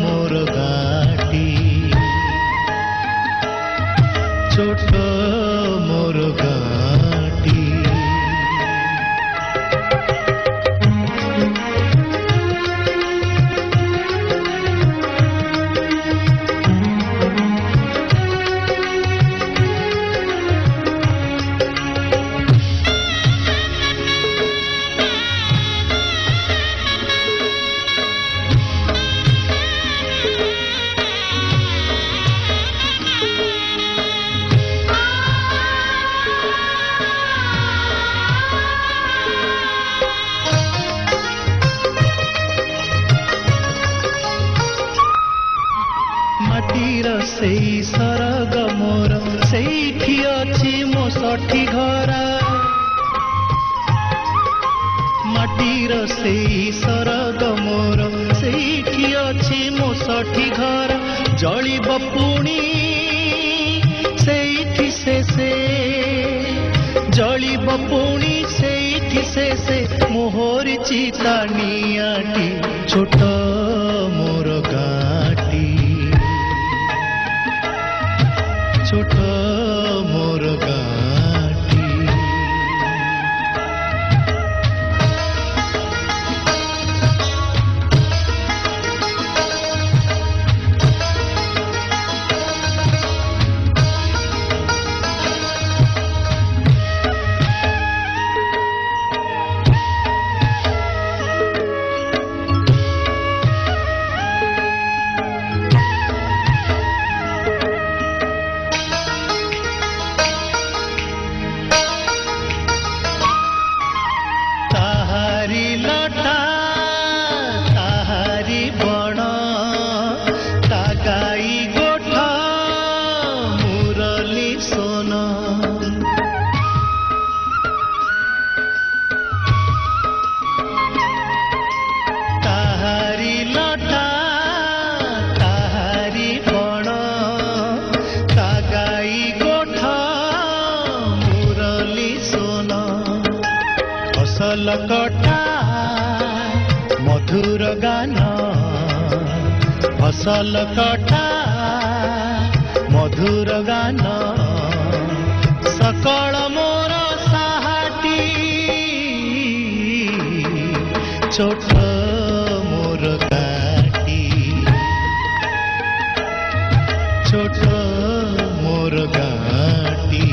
मोर गाटी छोट मोर गाटी माटीर सेई सरग मोर सेठी अछि मो सठी घर माटीर सेई सरग मोर सेठी अछि मो सठी घर जलिब पुणी सेठी से जलिब पुणी सेठी से मोहर चिता नियाटी छोट मोर गाटी छोट मोर गाटी लटा ताहारी बण ता गाई गोठा मुरली सोन ताहारी लटा ताहारी बण ता गाई गोठा मुरली सोन फसल कटा मधुर गान फसल कटा मधुर गान सकल मोर साहाटी छोट मोर गाटी छोट मोर गाटी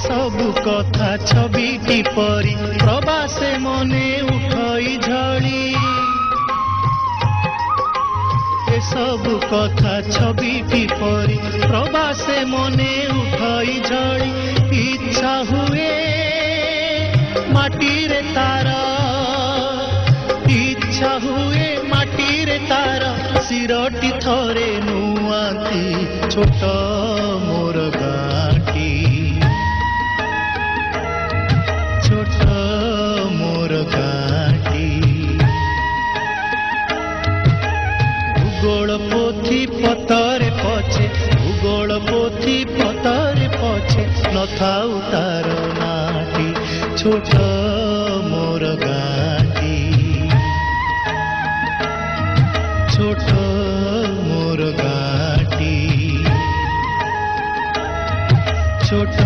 सबु कथा छविटी परी प्रवासे मने उठई झड़ी ए सबु कथा छविटी परी प्रवासे मने उठई झड़ी इच्छा हुए माटी रे तार इच्छा हुए माटी रे तार सिरटी थरे नुआती छोट मोर गाटी छोट मोर गाटी भूगोल पोथी पतरे पछे भूगोल पोथी पतरे पछे नथाउ तार नाटी छोट मोर गाटी छोट मोर गाटी छोट